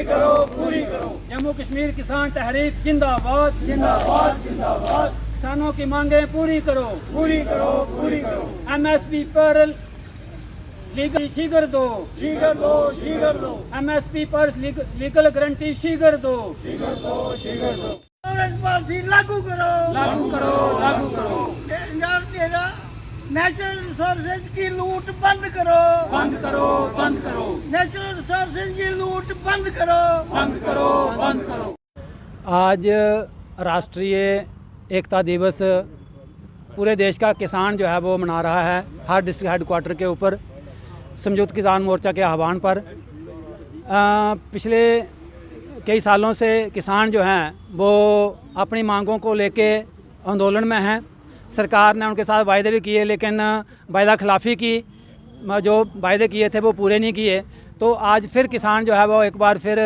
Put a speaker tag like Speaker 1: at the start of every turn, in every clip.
Speaker 1: करो, पूरी करो। जम्मू कश्मीर किसान तहरीक जिंदाबाद, जिंदाबाद, जिंदाबाद। किसानों की मांगे पूरी करो, पूरी करो, पूरी करो। MSP पर लीगल शीघ्र दो, शीघ्र दो, शीघ्र दो। MSP पर लीगल गारंटी शीघ्र दो, शीघ्र दो, शीघ्र दो।
Speaker 2: पॉलिसी लागू करो,
Speaker 1: लागू करो, लागू करो।
Speaker 2: नेचुरल रिसोर्सेज की लूट बंद करो,
Speaker 1: बंद करो, बंद करो।
Speaker 2: नेचुरल रिसोर्सेज की लूट बंद करो,
Speaker 1: बंद करो, बंद करो।
Speaker 3: आज राष्ट्रीय एकता दिवस पूरे देश का किसान जो है वो मना रहा है। हर डिस्ट्रिक्ट हेडक्वार्टर के ऊपर संयुक्त किसान मोर्चा के आह्वान पर पिछले कई सालों से किसान जो हैं वो अपनी मांगों को लेके आंदोलन में हैं। सरकार ने उनके साथ वायदे भी किए, लेकिन वायदा खिलाफ़ी की, जो वायदे किए थे वो पूरे नहीं किए। तो आज फिर किसान जो है वो एक बार फिर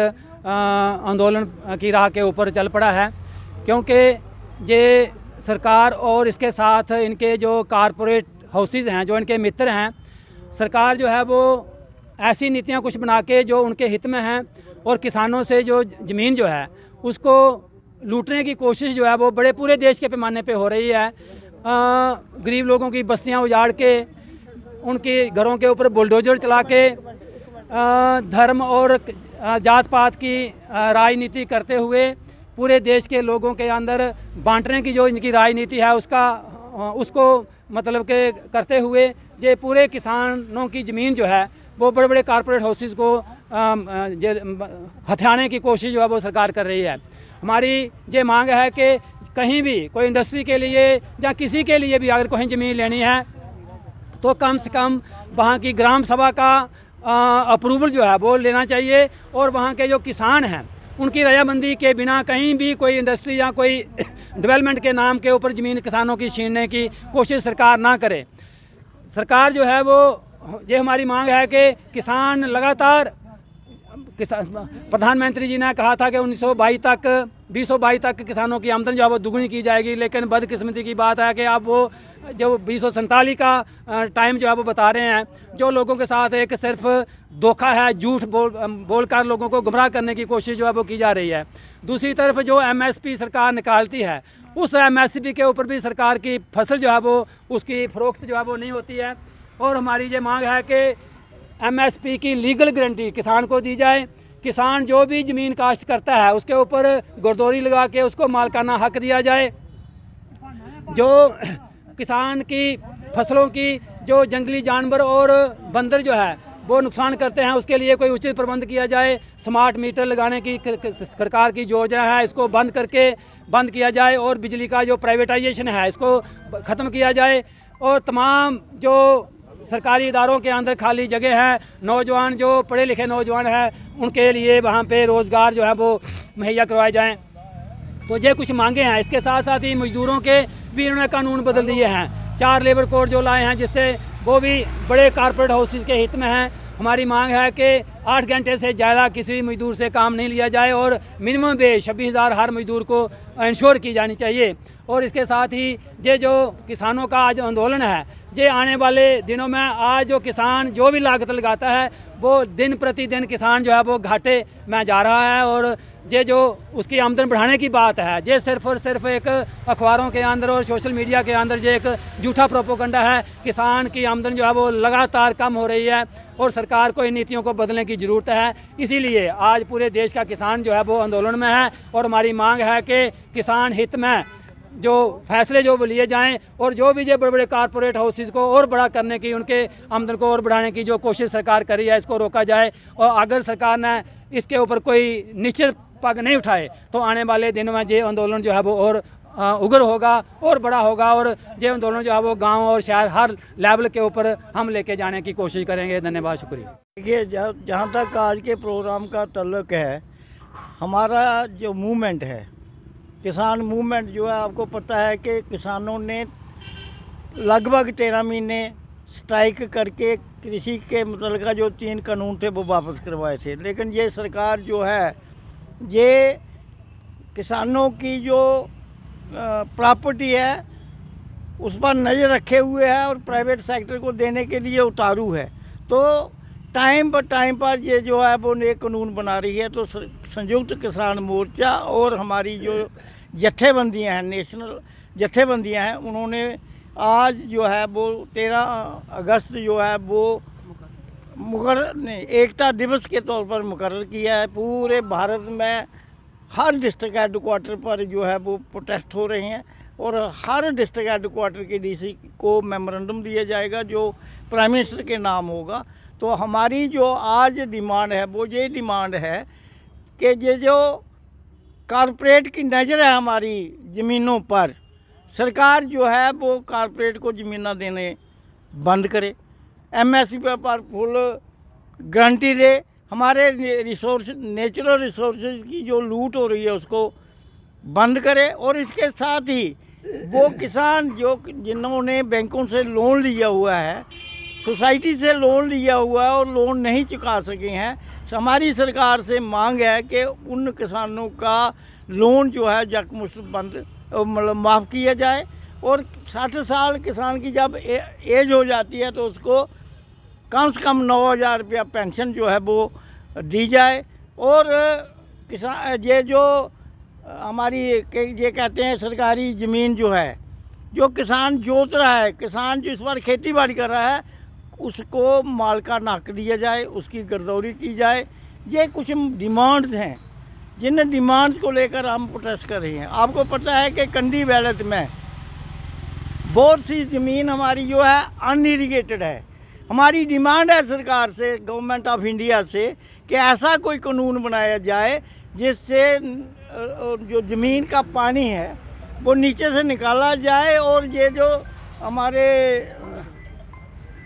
Speaker 3: आंदोलन की राह के ऊपर चल पड़ा है, क्योंकि ये सरकार और इसके साथ इनके जो कारपोरेट हाउसेज हैं, जो इनके मित्र हैं, सरकार जो है वो ऐसी नीतियां कुछ बना के जो उनके हित में हैं और किसानों से जो ज़मीन जो है उसको लूटने की कोशिश जो है वो बड़े पूरे देश के पैमाने पे हो रही है। गरीब लोगों की बस्तियां उजाड़ के उनके घरों के ऊपर बुलडोजर चला के धर्म और जात पात की राजनीति करते हुए पूरे देश के लोगों के अंदर बांटने की जो इनकी राजनीति है उसको मतलब के करते हुए ये पूरे किसानों की ज़मीन जो है वो बड़े बड़े कारपोरेट हाउसेस को हथियाने की कोशिश जो है वो सरकार कर रही है। हमारी ये मांग है कि कहीं भी कोई इंडस्ट्री के लिए या किसी के लिए भी अगर कहीं ज़मीन लेनी है तो कम से कम वहाँ की ग्राम सभा का अप्रूवल जो है वो लेना चाहिए, और वहाँ के जो किसान हैं उनकी रजामंदी के बिना कहीं भी कोई इंडस्ट्री या कोई डेवलपमेंट के नाम के ऊपर ज़मीन किसानों की छीनने की कोशिश सरकार ना करे। सरकार जो है वो ये हमारी मांग है कि किसान लगातार प्रधानमंत्री जी ने कहा था कि 2022 तक किसानों की आमदन जो है वो दुगनी की जाएगी, लेकिन बदकिस्मती की बात है कि अब वो जो 2047 का टाइम जो है वो बता रहे हैं, जो लोगों के साथ एक सिर्फ धोखा है, झूठ बोलकर लोगों को गुमराह करने की कोशिश जो है वो की जा रही है। दूसरी तरफ जो MSP सरकार निकालती है उस MSP के ऊपर भी सरकार की फसल जो है वो उसकी फ़रोख्त जो है वो नहीं होती है, और हमारी ये मांग है कि MSP की लीगल गारंटी किसान को दी जाए। किसान जो भी ज़मीन काश्त करता है उसके ऊपर गुरदौरी लगा के उसको मालकाना हक दिया जाए। जो किसान की फसलों की जो जंगली जानवर और बंदर जो है वो नुकसान करते हैं उसके लिए कोई उचित प्रबंध किया जाए। स्मार्ट मीटर लगाने की सरकार की योजना है, इसको बंद किया जाए, और बिजली का जो प्राइवेटाइजेशन है इसको ख़त्म किया जाए, और तमाम जो सरकारी इदारों के अंदर खाली जगह है, नौजवान जो पढ़े लिखे नौजवान हैं उनके लिए वहाँ पे रोज़गार जो है वो मुहैया करवाए जाएं। तो ये कुछ मांगे हैं। इसके साथ साथ ही मजदूरों के भी इन्होंने कानून बदल दिए हैं, 4 लेबर कोड जो लाए हैं, जिससे वो भी बड़े कारपोरेट हाउसेज के हित में हैं। हमारी मांग है कि 8 घंटे से ज़्यादा किसी मजदूर से काम नहीं लिया जाए, और मिनिमम वेज 26,000 हर मजदूर को इंश्योर की जानी चाहिए। और इसके साथ ही ये जो किसानों का आज आंदोलन है, ये आने वाले दिनों में आज जो किसान जो भी लागत लगाता है वो दिन प्रतिदिन किसान जो है वो घाटे में जा रहा है, और ये जो उसकी आमदन बढ़ाने की बात है ये सिर्फ और सिर्फ एक अखबारों के अंदर और सोशल मीडिया के अंदर ये एक झूठा प्रोपोगंडा है। किसान की आमदन जो है वो लगातार कम हो रही है, और सरकार को इन नीतियों को बदलने की ज़रूरत है। इसीलिए आज पूरे देश का किसान जो है वो आंदोलन में है, और हमारी मांग है कि किसान हित में जो फैसले जो लिए जाएं, और जो भी ये बड़े बड़े कारपोरेट हाउसेज को और बड़ा करने की, उनके आमदन को और बढ़ाने की जो कोशिश सरकार कर रही है इसको रोका जाए। और अगर सरकार ने इसके ऊपर कोई निश्चित पग नहीं उठाए तो आने वाले दिनों में ये आंदोलन जो है वो और उग्र होगा और बड़ा होगा, और ये आंदोलन जो है वो गाँव और शहर हर लेवल के ऊपर हम लेके जाने की कोशिश करेंगे। धन्यवाद, शुक्रिया।
Speaker 2: देखिए, जहाँ तक आज के प्रोग्राम का ताल्लुक है, हमारा जो मूवमेंट है, किसान मूवमेंट जो है, आपको पता है कि किसानों ने लगभग 13 महीने स्ट्राइक करके कृषि के मुतल्लिक़ जो 3 कानून थे वो वापस करवाए थे। लेकिन ये सरकार जो है ये किसानों की जो प्रॉपर्टी है उस पर नज़र रखे हुए है और प्राइवेट सेक्टर को देने के लिए उतारू है। तो टाइम पर ये जो है वो नए कानून बना रही है। तो संयुक्त किसान मोर्चा और हमारी जो जत्थेबंदियां हैं, नेशनल जत्थेबंदियां हैं, उन्होंने आज जो है वो 13 अगस्त जो है वो एकता दिवस के तौर पर मुकर्रर किया है। पूरे भारत में हर डिस्ट्रिक्ट हेडक्वार्टर पर जो है वो प्रोटेस्ट हो रहे हैं और हर डिस्ट्रिक्ट हेडक्वार्टर के डीसी को मेमोरेंडम दिया जाएगा जो प्राइम मिनिस्टर के नाम होगा। तो हमारी जो आज डिमांड है वो ये डिमांड है कि ये जो कारपोरेट की नज़र है हमारी ज़मीनों पर, सरकार जो है वो कारपोरेट को ज़मीनें देने बंद करे, एमएसपी पर फुल गारंटी दे, हमारे रिसोर्स नेचुरल रिसोर्सेज की जो लूट हो रही है उसको बंद करे। और इसके साथ ही वो किसान जो जिन्होंने बैंकों से लोन लिया हुआ है, सोसाइटी से लोन लिया हुआ है और लोन नहीं चुका सके हैं, हमारी सरकार से मांग है कि उन किसानों का लोन जो है जकमुश्त बंद मतलब माफ़ किया जाए। और 60 साल किसान की जब एज हो जाती है तो उसको कम से कम 9,000 रुपया पेंशन जो है वो दी जाए। और किसान ये जो हमारी ये कहते हैं सरकारी ज़मीन जो है, जो किसान जोत रहा है, किसान जो इस बार खेती बाड़ी कर रहा है, उसको मालकाना हक दिया जाए, उसकी गिरदौरी की जाए। ये कुछ डिमांड्स हैं जिन डिमांड्स को लेकर हम प्रोटेस्ट कर रहे हैं। आपको पता है कि कंडी वैलेट में बहुत सी ज़मीन हमारी जो है अनइरीगेटेड है। हमारी डिमांड है सरकार से, गवर्नमेंट ऑफ इंडिया से, कि ऐसा कोई कानून बनाया जाए जिससे जो ज़मीन का पानी है वो नीचे से निकाला जाए और ये जो हमारे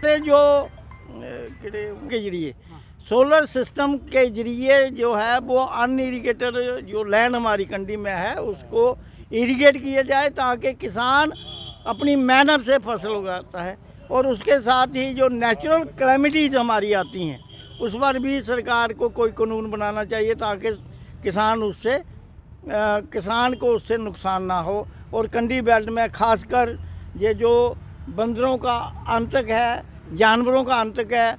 Speaker 2: जो के जरिए सोलर सिस्टम के जरिए जो है वो अनइरीगेटेड जो लैंड हमारी कंडी में है उसको इरीगेट किया जाए ताकि किसान अपनी मेहनत से फसल उगाता है। और उसके साथ ही जो नेचुरल कैलेमिटीज़ हमारी आती हैं उस पर भी सरकार को कोई कानून बनाना चाहिए ताकि किसान को उससे नुकसान ना हो। और कंडी बेल्ट में खासकर ये जो बंदरों का आतंक है, जानवरों का आतंक है,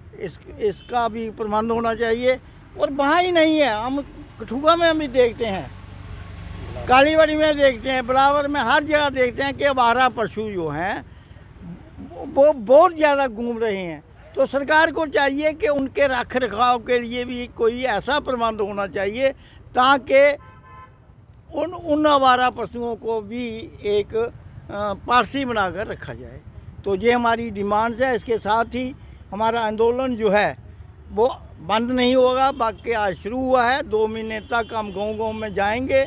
Speaker 2: इसका भी प्रबंध होना चाहिए। और वहाँ ही नहीं है, हम कठुआ में हम भी देखते हैं, कालीबाड़ी में देखते हैं, बराबर में हर जगह देखते हैं कि आवारा पशु जो हैं वो बहुत ज़्यादा घूम रहे हैं। तो सरकार को चाहिए कि उनके रख रखाव के लिए भी कोई ऐसा प्रबंध होना चाहिए ताकि उन आवारा पशुओं को भी एक पारसी बनाकर रखा जाए। तो ये हमारी डिमांड्स है। इसके साथ ही हमारा आंदोलन जो है वो बंद नहीं होगा, बाकी आज शुरू हुआ है। 2 महीने तक हम गाँव-गाँव में जाएंगे,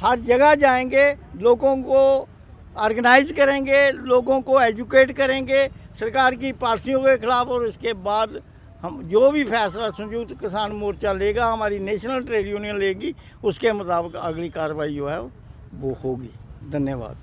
Speaker 2: हर जगह जाएंगे, लोगों को ऑर्गेनाइज करेंगे, लोगों को एजुकेट करेंगे सरकार की पॉलिसियों के ख़िलाफ़। और इसके बाद हम जो भी फैसला संयुक्त किसान मोर्चा लेगा, हमारी नेशनल ट्रेड यूनियन लेगी, उसके मुताबिक अगली कार्रवाई जो है वो होगी। धन्यवाद।